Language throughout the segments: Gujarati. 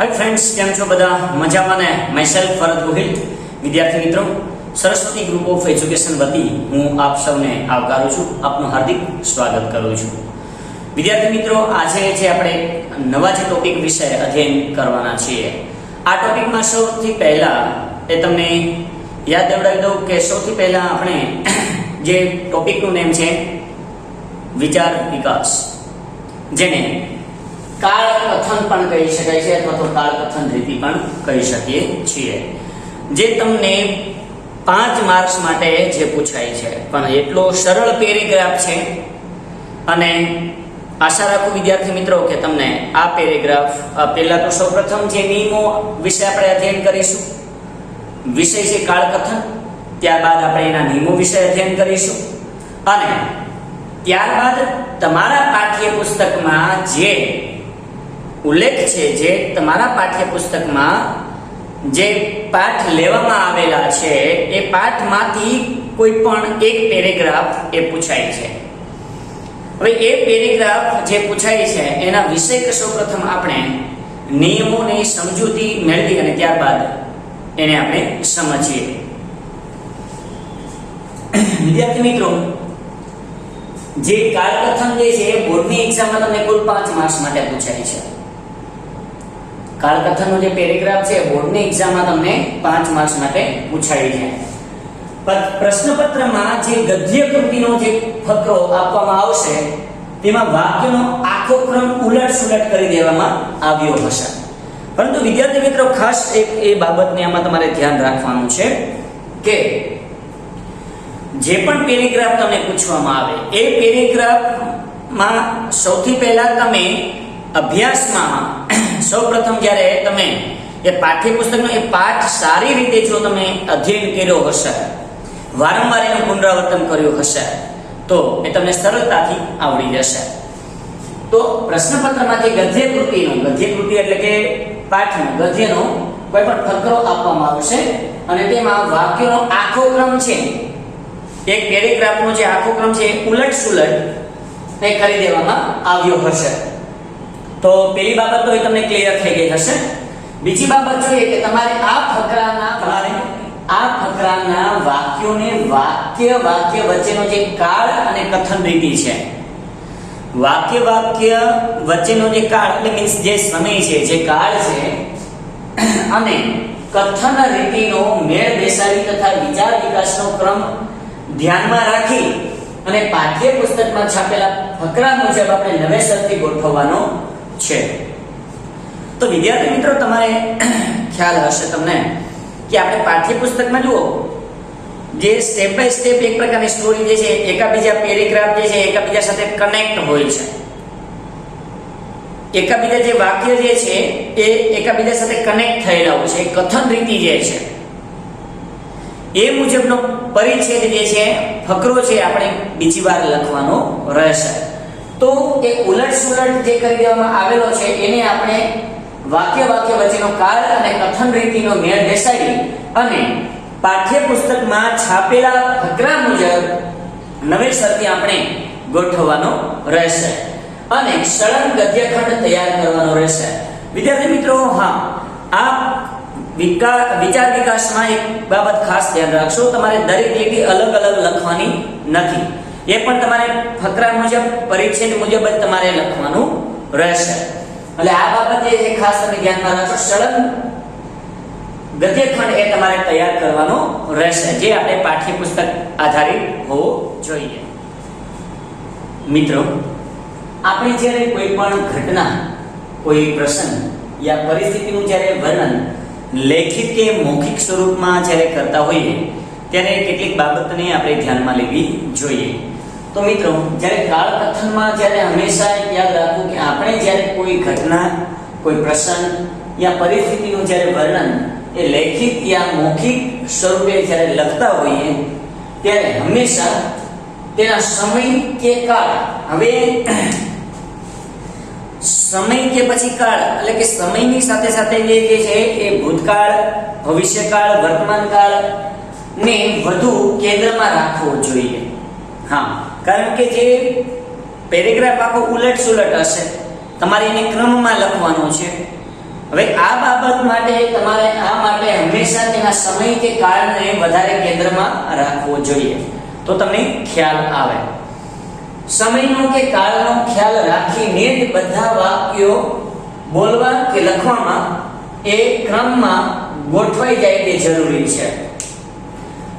हाय फ्रेंड्स, केम छो बधा मजामां ने? मायसेल्फ भरत गोहिल, विद्यार्थी मित्रों, सरस्वती ग्रुप ऑफ एज्युकेशन वती हूँ आप सौने आवकारू छूं, आपનું हार्दिक स्वागत करूं छूं। विद्यार्थी मित्रों, આજે જે આપણે નવા જે ટોપિક વિશે અધ્યયન કરવાના છીએ, આ ટોપિકમાં સૌથી પહેલા એ તમને યાદ દેવડાવી દઉં કે સૌથી પહેલા આપણે જે ટોપિકનું નેમ છે વિચાર વિકાસ, જેને કાળ કથન પણ કહી શકાય છે અથવા તો કાળ કથન રીતિ પણ કહી શકીએ છીએ, જે તમને 5 માર્ક્સ માટે જે પૂછાય છે, પણ એટલો સરળ પેરેગ્રાફ છે અને આશા રાખું વિદ્યાર્થી મિત્રો કે તમને આ પેરેગ્રાફ પહેલા તો સૌપ્રથમ જે નિયમો વિશે આપણે અધ્યયન કરીશું, વિષય છે કાળ કથન, ત્યારબાદ આપણે એના નિયમો વિશે અધ્યયન કરીશું અને ત્યારબાદ તમારા પાઠ્યપુસ્તકમાં જે ઉલ્લેખ છે, જે તમારા પાઠ્યપુસ્તકમાં જે પાઠ લેવામાં આવેલા છે એ પાઠમાંથી કોઈ પણ એક પેરેગ્રાફ એ પૂછાય છે। હવે એ પેરેગ્રાફ જે પૂછાય છે એના વિશે સૌપ્રથમ આપણે નિયમોની સમજૂતી મેળવી અને ત્યારબાદ એને આપણે સમજીએ। વિદ્યાર્થી મિત્રો, જે કાળકથન જે છે બોર્ડની એક્ઝામમાં તમને કુલ 5 માર્ક્સ માટે પૂછાય છે। કાળકથનનો જે પેરેગ્રાફ છે બોર્ડની એક્ઝામમાં તમને 5 માર્ક્સ માટે પૂછાય છે। પ્રશ્નપત્રમાં જે ગદ્ય કૃતિનો જે ફકરો આપવામાં આવશે તેમાં વાક્યનો આખો ક્રમ ઉલટ-સુલટ કરી દેવામાં આવ્યો હશે, પરંતુ વિદ્યાર્થી મિત્રો ખાસ એક એ બાબતને આમાં તમારે ધ્યાન રાખવાનું છે કે જે પણ પેરેગ્રાફ તમને પૂછવામાં આવે એ પેરેગ્રાફમાં સૌથી પહેલા તમે અભ્યાસમાં સૌપ્રથમ જ્યારે તમે એ પાઠ્યપુસ્તકનો એ પાઠ સારી રીતે જો તમે અધ્યયન કર્યો હશે, વારંવાર એનું પુનરાવર્તન કર્યું હશે તો એ તમને સરળતાથી આવડી જશે। તો પ્રશ્નપત્રમાંથી ગદ્યકૃતિ એટલે કે પાઠનો ગદ્યનો કોઈ પણ ફકરો આપવામાં આવશે અને તેમાં વાક્યનો આખો ક્રમ છે, એક પેરેગ્રાફનો જે આખો ક્રમ છે ઉલટ-સુલટ તે કરી દેવામાં આવ્યો હશે। તો પહેલી બાબત તો એ તમને ક્લિયર થઈ ગઈ હશે। બીજી બાબત જોઈએ કે તમારે આ ફકરાના વાક્યોને વાક્ય વચ્ચેનો જે કાળ અને કથન રીતિ છે, વાક્ય વચ્ચેનો જે કાળ એટલે મીન્સ જે સમય છે, જે કાળ છે અને કથન રીતિનો મેળ બેસાડી તથા વિચાર વિકાસનો ક્રમ ધ્યાનમાં રાખી અને પાઠ્યપુસ્તકમાં છાપેલા ફકરા મુજબ આપણે નવેસરથી ગોઠવવાનો છે। તો વિદ્યાર્થી મિત્રો, તમારે ખ્યાલ હશે તમને કે આપણે પાઠ્યપુસ્તકમાં જુઓ જે સ્ટેપ બાય સ્ટેપ એક પ્રકારની સ્ટોરી જે છે, એકાબીજા પેરેગ્રાફ જે છે એકાબીજા સાથે કનેક્ટ હોય છે, એકાબીજા જે વાક્ય જે છે એ એકાબીજા સાથે કનેક્ટ થયેલા હોય છે। કથન રીતિ જે છે એ મુજબનો પરિચ્છેદ જે છે, ફકરો છે, આપણે બીજી વાર લખવાનો રહેશે। તો એ ઉલટ-સુલટ જે કરી દેવામાં આવેલો છે એને આપણે વાક્ય વચ્ચેનો કાળ અને કથન રીતિનો મેળ બેસાડી અને પાઠ્યપુસ્તકમાં છાપેલા ફકરા મુજબ નવેસરથી આપણે ગોઠવવાનો રહેશે અને સળંગ ગદ્યખંડ તૈયાર કરવાનો રહેશે। વિદ્યાર્થી મિત્રો, હા, આ વિચાર વિકાસમાં એક બાબત ખાસ ધ્યાન રાખશો, તમારે દરેક લીટી અલગ લખવાની નથી, એ પણ તમારે ફકરા મુજબ પરિચ્છેદ મુજબ જ તમારે લખવાનું રહેશે। એટલે આ બાબત જે ખાસ તમે ધ્યાનમાં રાખો, સળંગ ગદ્યખંડ એ તમારે તૈયાર કરવાનો રહેશે, જે આપણે પાઠ્યપુસ્તક આધારિત હોવો જોઈએ। મિત્રો, આપણે જ્યારે કોઈ પણ ઘટના, કોઈ પ્રસંગ યા પરિસ્થિતિનું જ્યારે વર્ણન લેખિત કે મૌખિક સ્વરૂપમાં જ્યારે કરતા હોઈએ ત્યારે કેટલીક બાબતને આપણે ધ્યાનમાં લેવી જોઈએ। તો મિત્રો, જ્યારે કાળકથનમાં જ્યારે હંમેશા યાદ રાખવું કે આપણે જ્યારે કોઈ ઘટના, કોઈ પ્રસંગ યા પરિસ્થિતિનું જ્યારે વર્ણન એ લેખિત યા મૌખિક સ્વરૂપે જ્યારે લખતા હોઈએ ત્યારે હંમેશા તેના સમય કે કાળ, હવે સમય કે પછી કાળ એટલે કે સમયની સાથે સાથે જે છે એ ભૂતકાળ, ભવિષ્યકાળ, વર્તમાનકાળ ને વધુ કેન્દ્રમાં રાખવો જોઈએ। હા, કારણ કે જે પેરેગ્રાફ આખો ઉલટ-સુલટ હશે, તમારે એને ક્રમમાં લખવાનો છે હવે આ બાબત માટે તમારે હંમેશા તેના સમય કે કાળને વધારે કેન્દ્રમાં રાખવો જોઈએ, તો તમને ખ્યાલ આવે. સમયનો કે કાળનો ખ્યાલ રાખીને જ બધા વાક્યો બોલવા કે લખવામાં એ ક્રમમાં ગોઠવાઈ જાય તે જરૂરી છે.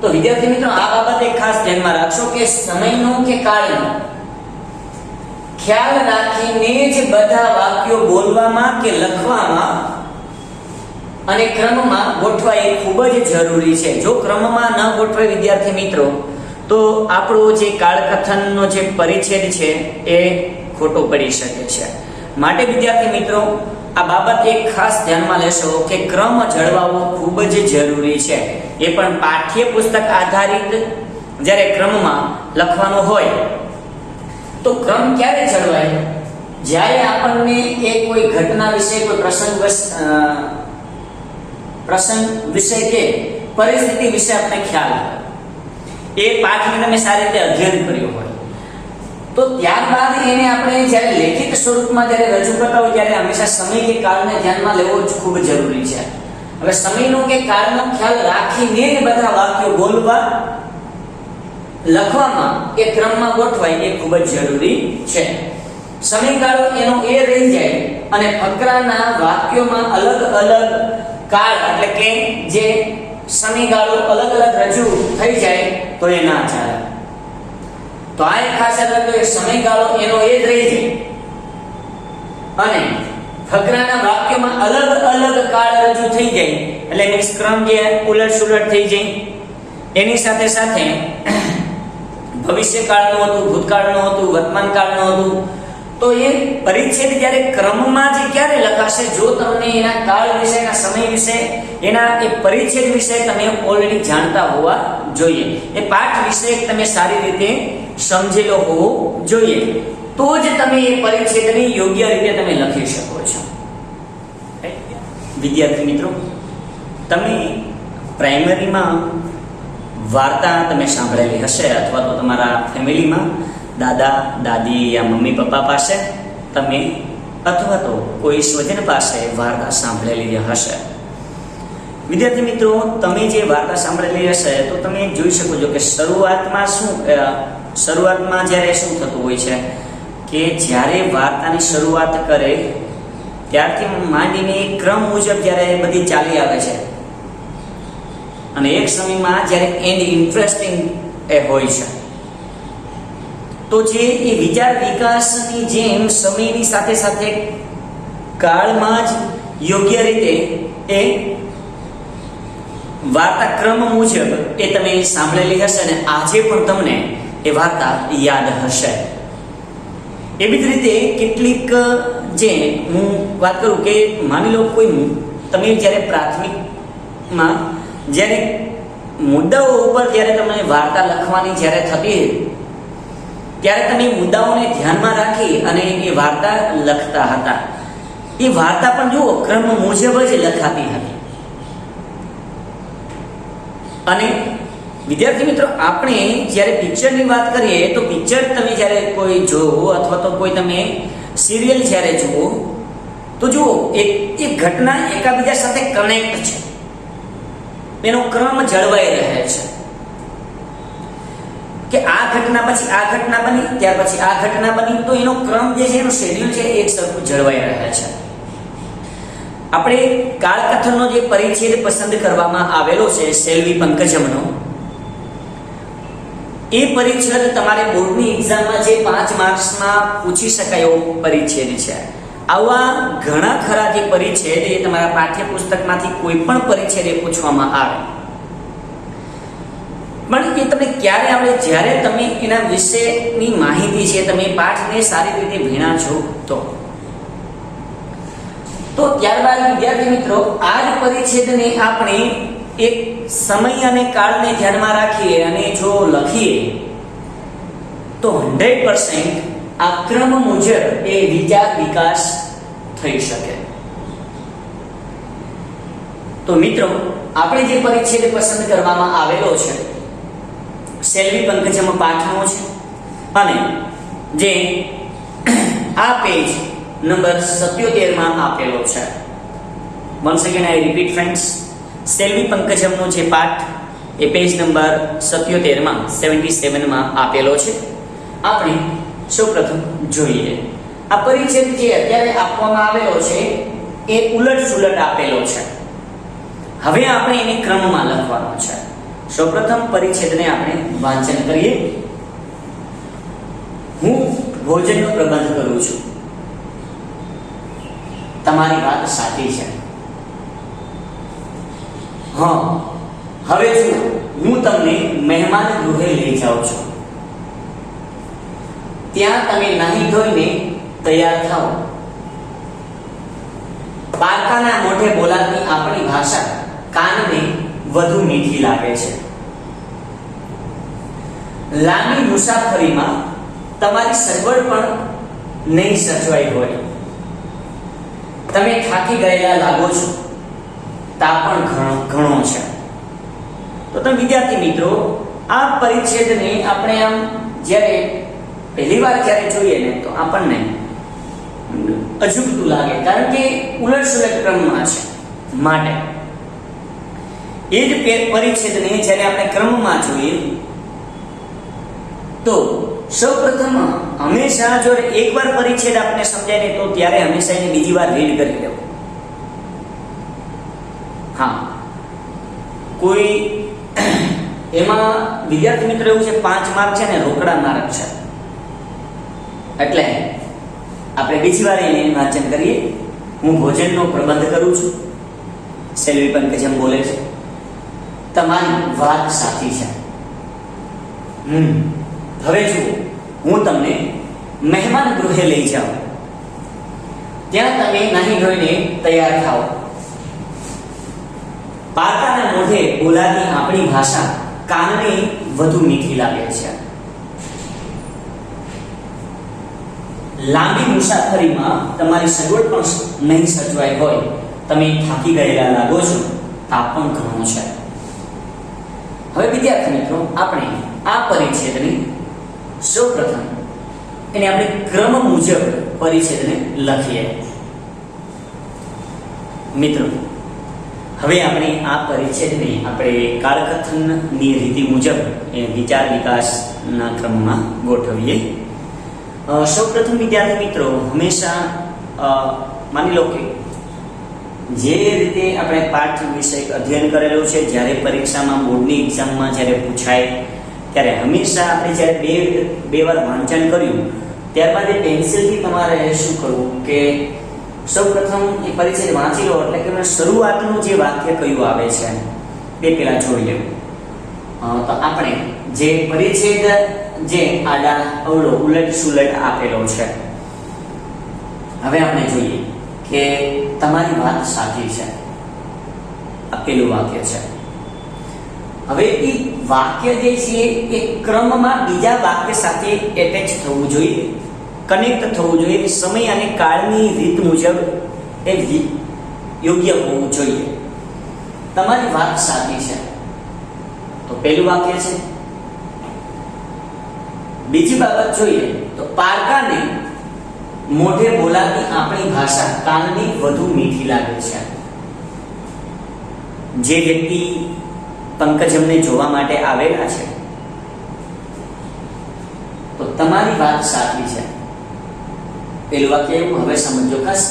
તો વિદ્યાર્થી મિત્રો, આ બાબતે ખાસ ધ્યાનમાં રાખશો કે સમયનો કે કાળનો ખ્યાલ રાખીને જ બધા વાક્યો બોલવામાં કે લખવામાં અને ક્રમમાં ગોઠવાય એ ખૂબ જ જરૂરી છે. જો ક્રમમાં ન ગોઠવાય વિદ્યાર્થી મિત્રો, તો આપણો જે કાળકથનનો જે પરિચ્છેદ છે એ ખોટો પડી શકે છે. માટે વિદ્યાર્થી મિત્રો, આ બાબત એક ખાસ ધ્યાનમાં લેશો કે ક્રમ જળવાવો ખૂબ જ જરૂરી છે. એ પણ પાઠ્યપુસ્તક આધારિત જ્યારે ક્રમમાં લખવાનો હોય તો ક્રમ ક્યારે જળવાય? જ્યારે આપણને એ કોઈ ઘટના વિશે, કોઈ પ્રસંગ વિશે કે પરિસ્થિતિ વિશે આપણે ખ્યાલ આવે, એ પાઠને તમે સારી રીતે અધ્યયન કર્યો હોય, તો ત્યારબાદ એને આપણે જ્યારે લેખિત સ્વરૂપમાં જ્યારે રજૂ કરતા હોય ત્યારે હંમેશા સમય કે કાળને ધ્યાનમાં લેવો જ ખૂબ જરૂરી છે. હવે સમયનો કે કાળનો ખ્યાલ રાખીને બધા વાક્યો બોલવા લખવામાં કે ક્રમમાં ગોઠવાય એ ખૂબ જ જરૂરી છે. સમયગાળો એનો એ રહી જાય અને ફકરાના વાક્યોમાં અલગ અલગ કાળ એટલે કે જે સમયગાળો અલગ અલગ રજૂ થઈ જાય તો એ ના ચાલે. તો આ એક ખાસ યાદ રાખજો કે સમયગાળો એનો એ જ રહી જાય અને ફકરાના વાક્યમાં અલગ અલગ કાળ રજૂ થઈ જાય એટલે મીન્સ ક્રમ જે ઉલટ સુલટ થઈ જાય. એની સાથે સાથે ભવિષ્યકાળનું હતું, ભૂતકાળનું હતું, વર્તમાનકાળનું હતું, તો એ પરિચ્છેદ જ્યારે ક્રમમાં જ ક્યારે લખાશે? જો તમને એના કાળ વિશે, એના સમય વિશે, એના એ પરિચ્છેદ વિશે તમે ઓલરેડી જાણતા હોવા જોઈએ. એ પાઠ વિશે તમે સારી રીતે સમજેલો હોવો જોઈએ, તો જ તમે એ પરિચ્છેદને યોગ્ય રીતે તમે લખી શકો છો. વિદ્યાર્થી મિત્રો, તમે પ્રાઇમરીમાં વાર્તા તમે સાંભળેલી હશે અથવા તો તમારા ફેમિલીમાં દાદા દાદી યા મમ્મી પપ્પા પાસે તમે અથવા તો કોઈ સ્વજન પાસે વાર્તા સાંભળેલી હશે. વિદ્યાર્થી મિત્રો, તમે જે વાર્તા સાંભળેલી હશે તો તમે જોઈ શકો છો કે શરૂઆતમાં જ્યારે શું થતું હોય છે કે જ્યારે વાર્તાની શરૂઆત કરે ત્યારથી માંડીને ક્રમ મુજબ જ્યારે બધી ચાલી આવે છે અને એક સમયમાં જ્યારે એન્ડ ઇન્ટરેસ્ટિંગ એ હોય છે, તો જે એ વિચાર વિકાસની જેમ સમયની સાથે સાથે કાળમાં જ યોગ્ય રીતે એ વાર્તા ક્રમ મુજબ એ તમે સાંભળેલી હશે અને આજે પણ તમને એ વાર્તા યાદ હશે. એવી જ રીતે કેટલીક જે હું વાત કરું કે માની લો કોઈ તમે જ્યારે પ્રાથમિકમાં જ્યારે મુદ્દાઓ ઉપર જ્યારે તમને વાર્તા લખવાની જ્યારે થતી ત્યારે તમે મુદ્દાઓને ધ્યાનમાં રાખી અને એ વાર્તા લખતા હતા. એ વાર્તા પણ જુઓ ક્રમ મુજબ જ લખાતી હતી. અને વિદ્યાર્થી મિત્રો, આપણે જ્યારે પિક્ચરની વાત કરીએ તો પિક્ચર તમે જ્યારે કોઈ જોવો અથવા તો કોઈ તમે સિરિયલ જ્યારે જુઓ તો જુઓ એક ઘટના એકાબીજા સાથે કનેક્ટ છે, એનો ક્રમ જળવાઈ રહે છે કે આ ઘટના પછી આ ઘટના બની, ત્યાર પછી આ ઘટના બની, તો એનો ક્રમ જે છે, એનો શેડ્યુલ છે, એક સરખું જળવાઈ રહે છે. આપણે કાળકથનનો જે પરિચ્છેદ પસંદ કરવામાં આવેલો છે સેલ્વી પંકજમનો, એ પરિચ્છેદ તમારે બોર્ડની એક્ઝામમાં જે 5 માર્ક્સમાં પૂછી શકાય એવો પરિચ્છેદ છે. આવા ઘણા ખરા જે પરિચ્છેદ એ તમારા પાઠ્યપુસ્તકમાંથી કોઈ પણ પરિચ્છેદ એ પૂછવામાં આવે, પણ એ તમને ક્યારે આવડે? જ્યારે તમે એના વિશેની માહિતી છે, તમે પાઠને સારી રીતે ભણ્યા છો તો ત્યારબાદ વિદ્યાર્થી મિત્રો, આ જ પરિચ્છેદને આપણે એક સમય અને કાળને ધ્યાનમાં રાખીએ અને જો લખીએ તો 100% આ ક્રમ મુજબ એ વિચાર વિકાસ થઈ શકે. તો મિત્રો, આપણે જે પરિચ્છેદ પસંદ કરવામાં આવેલો છે સેલ્વી પંકજમ પાઠનો છે અને જે આ પેજ નંબર 77 માં આપેલો છે. Once again I repeat friends, Selvi પંકજમનો જે પાઠ એ પેજ નંબર 77માં 77માં આપેલો છે. આપણે સૌપ્રથમ જોઈએ. આ પરિચ્છેદ જે અત્યારે આપવામાં આવેલો છે એ ઉલટ સુલટ આપેલો છે. હવે આપણે એને ક્રમમાં લખવાનો છે. સૌપ્રથમ પરિચ્છેદને આપણે વાંચન કરીએ. હું ભોજનનો પ્રબંધ કરું છું. તમારી વાત સાચી છે. હા, હવે જો હું તમને મહેમાન ગૃહે લઈ જાઉં છું. ત્યાં તમે નાહી ધોઈને તૈયાર થાઓ. પારકાના મોઢે બોલાતી આપણી ભાષા કાનને વધુ મીઠી લાગે છે. લાંબી મુસાફરીમાં તમારી સગવડ પણ નહીં સચવાઈ હોય. તમે થાકી ગયેલા લાગો છો. તાપ પણ ઘણો છે. તો તમે વિદ્યાર્થી મિત્રો, આ પરિચ્છેદને આપણે આમ જ્યારે પહેલી વાર જ્યારે જોઈએ ને તો આપણને અજુગતું લાગે, કારણ કે ઉલટ સુલટ ક્રમમાં છે. માટે એ જ પરિચ્છેદને જ્યારે આપણે ક્રમમાં જોઈએ તો સૌપ્રથમ હંમેશા જો એકવાર પરિચ્છેદ આપણે સમજાય ને તો ત્યારે હંમેશા એને બીજી વાર રીડ કરી લેવું. હા, કોઈ એમાં વિદ્યાર્થી મિત્રો એવું છે 5 માર્ક છે ને રોકડા માર્ક છે, એટલે આપણે બીજી વાર એને વાંચન કરીએ. હું ભોજનનો પ્રબંધ કરું છું. સેલ્વી પંકજમ બોલે છે. તમારી વાત સાચી છે. હવે જુઓ, હું તમને મહેમાન ગૃહે લઈ જાઉં. ત્યાં તમે નાહી ધોઈને તૈયાર થાઓ. પારકાના મોઢે બોલાતી આપણી ભાષા કાનને વધુ મીઠી લાગે છે. લાંબી મુસાફરીમાં તમારી સગવડ પણ નહીં સચવાઈ હોય. તમે થાકી ગયેલા લાગો છો. તાપ પણ ઘણો છે. હવે વિદ્યાર્થી મિત્રો, આપણે આ પરિચ્છેદને સૌપ્રથમ એને આપણે ક્રમ મુજબ પરિચ્છેદને લખીએ. મિત્રો, હવે આપણે આ પરિચ્છેદને આપણે કાળકથનની રીતિ મુજબ એ વિચાર વિકાસના ક્રમમાં ગોઠવીએ. સૌપ્રથમ વિદ્યાર્થી મિત્રો, હંમેશા માની લો કે જે રીતે આપણે પાઠ વિષય અધ્યયન કરેલું છે, જ્યારે પરીક્ષામાં બોર્ડની એક્ઝામમાં જ્યારે પૂછાય ત્યારે હંમેશા આપણે જ્યારે બે વાર વાંચન કર્યું ત્યારબાદ એ પેન્સિલથી તમારે શું કરવું કે સૌપ્રથમ એ પરિચ્છેદ વાંચી લો, એટલે કે શરૂઆતનું જે વાક્ય કયું આવે છે તે પહેલા જોઈ લેવું. તો આપણે જે પરિચ્છેદ જે આડા અવળો ઉલટ સુલટ આપેલો છે, હવે આપણે જોઈએ કે તમારી વાત સાચી છે. આ પેલું વાક્ય છે. હવે એ વાક્ય જે છે એ ક્રમમાં બીજા વાક્ય સાથે એટેચ થવું જોઈએ, કનેક્ટ થવું જોઈએ. સમય અને કાળની રીત મુજબ એ યોગ્ય હોવું જોઈએ. તમારી વાત સાચી છે તો પહેલું વાક્ય છે. બીજી બાબત જોઈએ તો પારકાને મોઢે બોલાતી આપણી ભાષા કાનને વધુ મીઠી લાગે છે. જે વ્યક્તિ પંકજમને જોવા માટે આવેલા છે તો તમારી વાત સાચી છે. પેલું વાક્ય એવું, હવે સમજો ખાસ.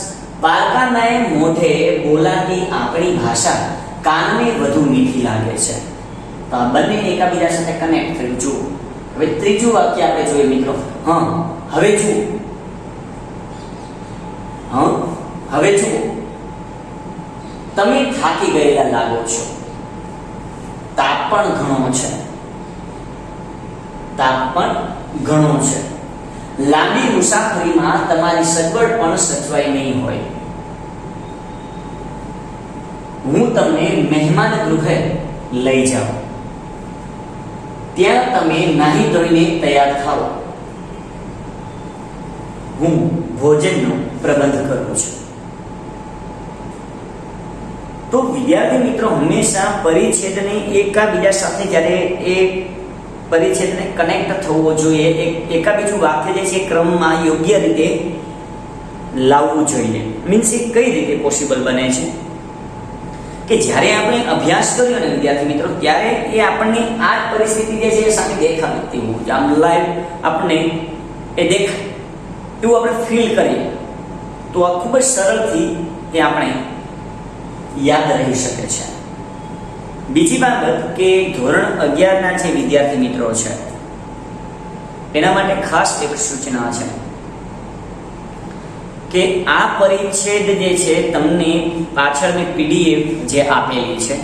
પારકાને મોઢે બોલાતી આપણી ભાષા કાનને વધુ મીઠી લાગે છે. તો આ બંને એકબીજા સાથે કનેક્ટ થયું. જુઓ, હવે ત્રીજું વાક્ય આપણે જોઈએ મિત્રો. હવે જુઓ, હવે જુઓ, તમે થાકી ગયેલા લાગો છો. તાપ પણ ઘણો છે. તાપ પણ ઘણો છે. લાંબી મુસાફરીમાં તમારી સગવડ પણ સચવાઈ નહીં હોય. હું તમને મહેમાન ગૃહે લઈ જાઉં. ત્યાં તમે નાહી ધોઈને તૈયાર થાઓ. હું ભોજનનો પ્રબંધ કરું છું. તો વિદ્યાર્થી મિત્રો, હંમેશા પરિચ્છેદને એકબીજા સાથે જ્યારે એ પરિચ્છેદને કનેક્ટ થવો જોઈએ, એકાબીજું વાક્ય જે છે ક્રમમાં યોગ્ય રીતે લાવવું જોઈએ. મીન્સ એ કઈ રીતે પોસિબલ બને છે કે જ્યારે આપણે અભ્યાસ કર્યો ને વિદ્યાર્થી મિત્રો, ત્યારે એ આપણને આ પરિસ્થિતિ જે છે એ સામે દેખાતી હતી, આમ લાઈવ આપણને એ દેખાય એવું આપણે ફીલ કરીએ તો આ ખૂબ જ સરળથી એ આપણે યાદ રહી શકે છે. બીજી બાબત કે ધોરણ 11 ના જે વિદ્યાર્થી મિત્રો છે એના માટે ખાસ એક સૂચના છે કે આ પરિચ્છેદ જે છે તમને પાછળની પીડીએફ જે આપેલી છે,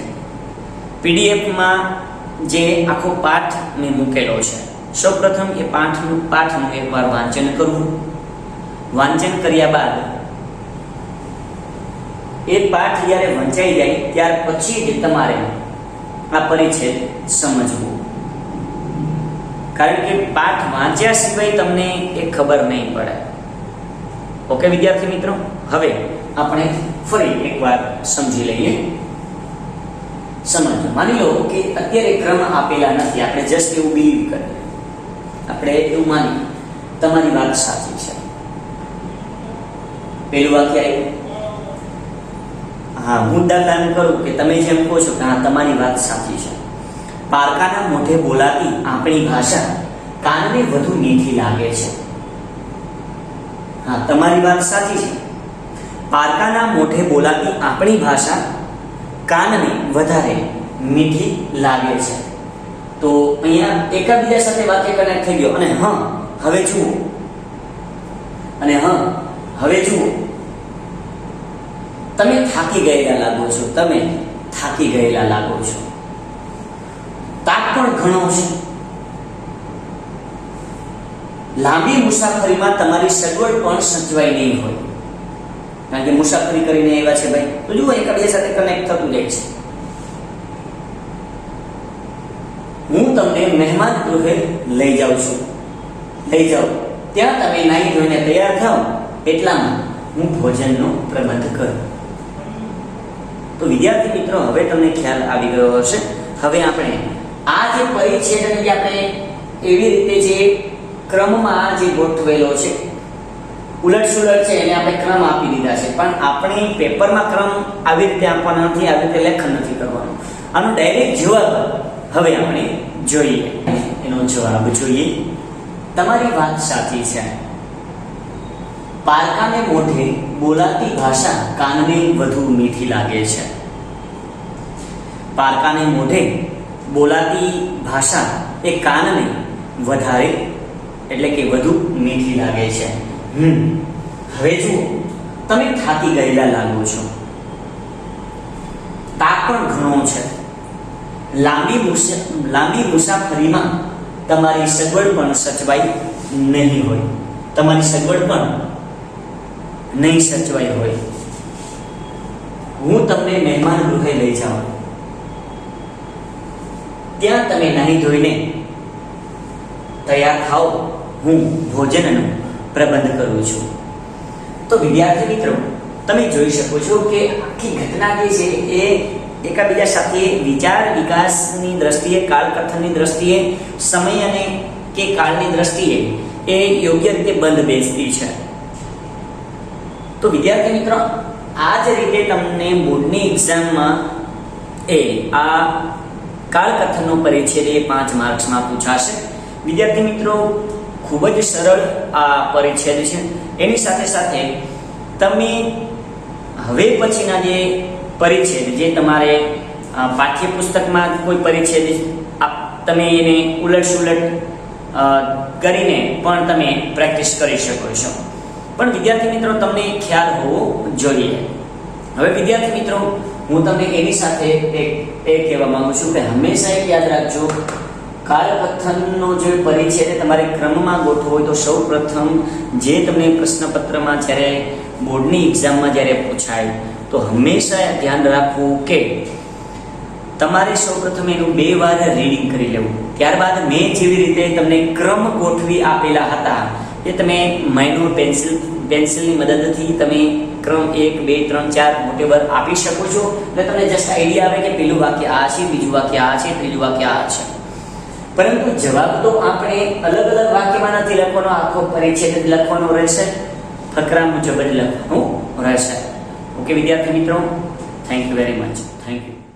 પીડીએફમાં જે આખો પાઠ મેં મૂકેલો છે, સૌપ્રથમ એ પાઠનું એકવાર વાંચન કરવું. વાંચન કર્યા બાદ એ પાઠ જ્યારે વંચાઈ જાય ત્યાર પછી જ તમારે આ પરિચ્છેદ સમજવું, કારણ કે પાઠ વાંચ્યા સિવાય તમને એ ખબર નહીં પડે. ઓકે વિદ્યાર્થી મિત્રો, હવે આપણે ફરી એકવાર સમજી લઈએ. સમજો, માની લો કે અત્યારે ક્રમ આપેલા નથી, આપણે જસ્ટ એવું બિલીવ કરીએ, આપણે એવું માની તમારી વાત સાચી છે. પેલું વાક્ય આવ્યું, હા હું દાખલા કરું કે તમે જેમ કહો છો કે હા તમારી વાત સાચી છે. પારકાના મોઢે બોલાતી આપણી ભાષા કાનને વધુ મીઠી લાગે છે. હા તમારી વાત સાચી છે. પારકાના મોઢે બોલાતી આપણી ભાષા કાનને વધારે મીઠી લાગે છે. તો અહીંયા એકાબીજા સાથે વાક્ય કનેક્ટ થઈ ગયો. અને હા હવે જુઓ, અને હા હવે જુઓ, તમે થાકી ગયેલા લાગો છો, તમે થાકી ગયેલા લાગો છો. તાપ પણ ઘણો છે. લાંબી મુસાફરીમાં તમારી સગવડ પણ સચવાઈ નહીં હોય, કારણ કે મુસાફરી કરીને આવ્યા છે ભાઈ. તો જુઓ એકબીજા સાથે કનેક્ટ થતું જાય છે. હું તમને મહેમાન ગૃહે લઈ જાઉં છું, લઈ જાઉં, ત્યાં તમે નાહી ધોઈને તૈયાર થાવ એટલામાં હું ભોજનનો પ્રબંધ કરું. તો વિદ્યાર્થી મિત્રો હવે તમને ખ્યાલ આવી ગયો હશે. હવે આપણે આ જે પરિચ્છેદને જે આપણે એવી રીતે જે ક્રમમાં જે ગોઠવેલો છે, ઉલટ સુલટ છે, એને આપણે ક્રમ આપી દીધા છે, પણ આપણે પેપરમાં ક્રમ આવી રીતે આપવાનો નથી, આવી રીતે લેખન નથી કરવાનું. આનો ડાયરેક્ટ જવાબ હવે આપણે જોઈએ. એનો જવાબ જોઈએ. તમારી વાત સાચી છે. પારકાને મોઢે બોલાતી ભાષા કાનને વધુ મીઠી લાગે છે. પારકાને મોઢે બોલાતી ભાષા એ કાનને વધારે એટલે કે વધુ મીઠી લાગે છે. હવે જુઓ, તમે થાકી ગયેલા લાગો છો. તાપ પણ ઘણો છે. લાંબી મુસાફરીમાં તમારી સગવડ પણ સચવાઈ નહીં હોય, તમારી સગવડ પણ નહીં સચવાઈ હોય. હું તમને મહેમાન ગૃહે લઈ જાઉં, ત્યાં તમે નાહી ધોઈને તૈયાર થાઓ, હું ભોજનનો પ્રબંધ કરું છું. તો વિદ્યાર્થી મિત્રો તમે જોઈ શકો છો કે આખી ઘટના જે છે એ એકબીજા સાથે વિચાર વિકાસની દ્રષ્ટિએ, કાળકથનની દ્રષ્ટિએ, સમય અને કે કાળની દ્રષ્ટિએ એ યોગ્ય રીતે બંધ બેસતી છે. તો વિદ્યાર્થી મિત્રો આ જ રીતે તમને બોર્ડની એક્ઝામમાં આ કાળકથનનો પરિચ્છેદ એ 5 માર્ક્સમાં પૂછાશે. વિદ્યાર્થી મિત્રો ખૂબ જ સરળ આ પરિચ્છેદ છે. એની સાથે સાથે તમે હવે પછીના જે પરિચ્છેદ જે તમારે પાઠ્યપુસ્તકમાં કોઈ પરિચ્છેદ તમે એને ઉલટ સુલટ કરીને પણ તમે પ્રેક્ટિસ કરી શકો છો. પણ વિદ્યાર્થી મિત્રો તમને ખ્યાલ હોવો જોઈએ. હવે વિદ્યાર્થી મિત્રો હું તમને એની સાથે એ કહેવા માંગુ છું કે હંમેશા એક યાદ રાખજો, કાળકથનનો જે પરિચ્છેદ તમારે ક્રમમાં ગોઠવો હોય તો સૌ પ્રથમ જે તમને પ્રશ્નપત્રમાં જ્યારે બોર્ડની એક્ઝામમાં જ્યારે પૂછાય તો હંમેશા ધ્યાન રાખવું કે તમારે સૌપ્રથમ એનું 2 વાર રીડિંગ કરી લેવું. ત્યારબાદ મેં જેવી રીતે તમને ક્રમ ગોઠવી આપેલા હતા એ તમે માઇનોર પેન્સિલની મદદથી તમે ક્રમ 1 2 3 4 વોટેવર આપી શકો છો. એટલે તમને જસ્ટ આઈડિયા આવે કે પેલું વાક્ય આ છે, બીજું વાક્ય આ છે, ત્રીજું વાક્ય આ છે. પરંતુ જવાબ તો આપણે અલગ અલગ વાક્યમાં નથી લખવાનો, આખો પરિચ્છેદ લખવાનો રહેશે, ફકરા મુજબ જ લખવાનું રહેશે. ઓકે વિદ્યાર્થી મિત્રો, thank you very much. Thank you.